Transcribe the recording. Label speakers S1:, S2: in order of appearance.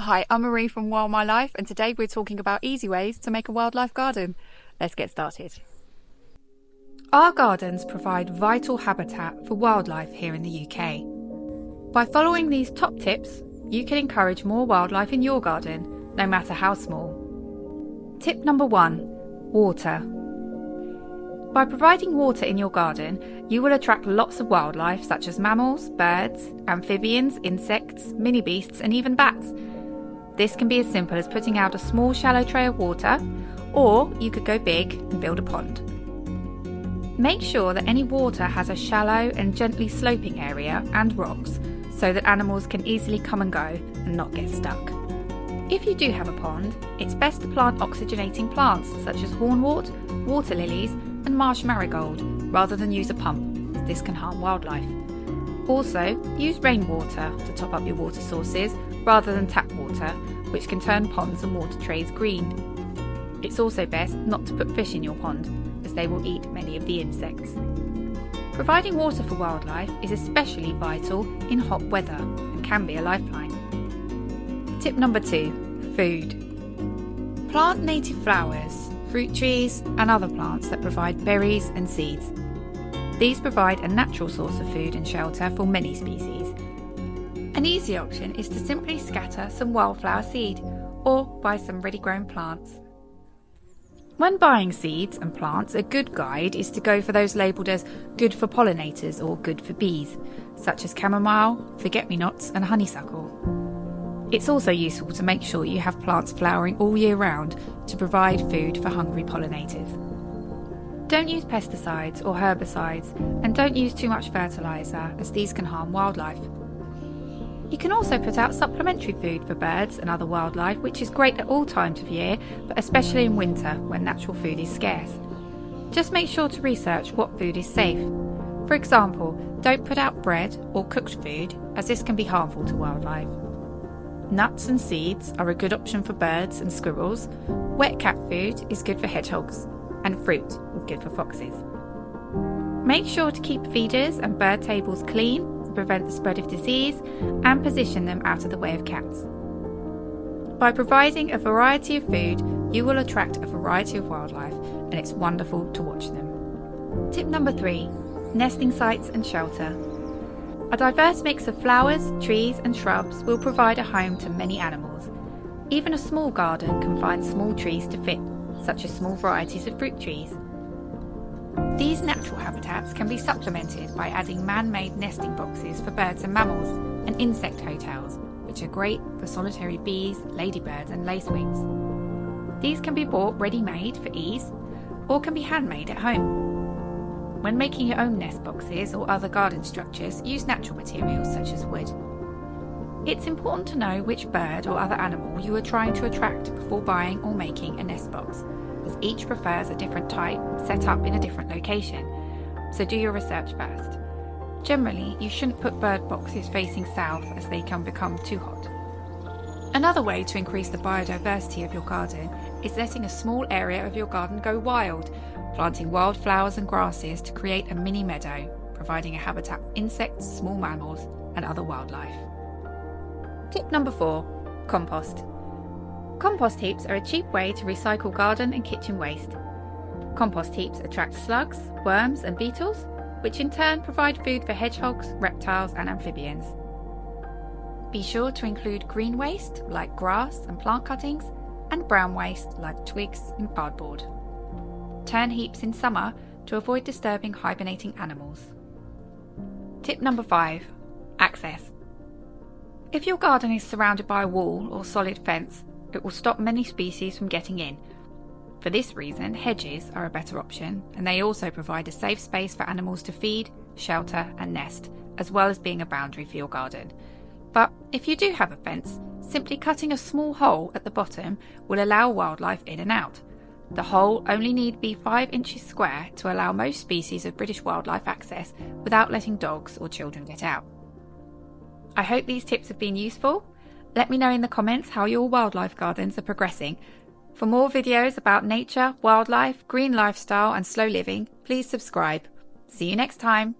S1: Hi, I'm Marie from Wild My Life, and today we're talking about easy ways to make a wildlife garden. Let's get started. Our gardens provide vital habitat for wildlife here in the UK. By following these top tips, you can encourage more wildlife in your garden, no matter how small. Tip number 1, water. By providing water in your garden, you will attract lots of wildlife such as mammals, birds, amphibians, insects, mini beasts and even bats. This can be as simple as putting out a small shallow tray of water, or you could go big and build a pond. Make sure that any water has a shallow and gently sloping area and rocks so that animals can easily come and go and not get stuck. If you do have a pond, it's best to plant oxygenating plants such as hornwort, water lilies and marsh marigold rather than use a pump, as this can harm wildlife. Also, use rainwater to top up your water sources rather than tap water, which can turn ponds and water trays green. It's also best not to put fish in your pond, as they will eat many of the insects. Providing water for wildlife is especially vital in hot weather and can be a lifeline. Tip number 2, food. Plant native flowers, fruit trees and other plants that provide berries and seeds. These provide a natural source of food and shelter for many species. An easy option is to simply scatter some wildflower seed or buy some ready-grown plants. When buying seeds and plants, a good guide is to go for those labelled as good for pollinators or good for bees, such as chamomile, forget-me-nots and honeysuckle. It's also useful to make sure you have plants flowering all year round to provide food for hungry pollinators. Don't use pesticides or herbicides, and don't use too much fertiliser, as these can harm wildlife. You can also put out supplementary food for birds and other wildlife, which is great at all times of year, but especially in winter when natural food is scarce. Just make sure to research what food is safe. For example, don't put out bread or cooked food, as this can be harmful to wildlife. Nuts and seeds are a good option for birds and squirrels. Wet cat food is good for hedgehogs, and fruit is good for foxes. Make sure to keep feeders and bird tables clean to prevent the spread of disease and position them out of the way of cats. By providing a variety of food, you will attract a variety of wildlife, and it's wonderful to watch them. Tip number 3, nesting sites and shelter. A diverse mix of flowers, trees and shrubs will provide a home to many animals. Even a small garden can find small trees to fit, such as small varieties of fruit trees. These natural habitats can be supplemented by adding man-made nesting boxes for birds and mammals, and insect hotels, which are great for solitary bees, ladybirds and lacewings. These can be bought ready-made for ease, or can be handmade at home. When making your own nest boxes or other garden structures, use natural materials such as wood. It's important to know which bird or other animal you are trying to attract before buying or making a nest box, as each prefers a different type set up in a different location, so do your research first. Generally, you shouldn't put bird boxes facing south, as they can become too hot. Another way to increase the biodiversity of your garden is letting a small area of your garden go wild, planting wildflowers and grasses to create a mini meadow, providing a habitat for insects, small mammals and other wildlife. Tip number 4, compost. Compost heaps are a cheap way to recycle garden and kitchen waste. Compost heaps attract slugs, worms and beetles, which in turn provide food for hedgehogs, reptiles and amphibians. Be sure to include green waste like grass and plant cuttings, and brown waste like twigs and cardboard. Turn heaps in summer to avoid disturbing hibernating animals. Tip number 5, access. If your garden is surrounded by a wall or solid fence, it will stop many species from getting in. For this reason, hedges are a better option, and they also provide a safe space for animals to feed, shelter and nest, as well as being a boundary for your garden. But if you do have a fence, simply cutting a small hole at the bottom will allow wildlife in and out. The hole only need be 5 inches square to allow most species of British wildlife access without letting dogs or children get out. I hope these tips have been useful. Let me know in the comments how your wildlife gardens are progressing. For more videos about nature, wildlife, green lifestyle and slow living, please subscribe. See you next time.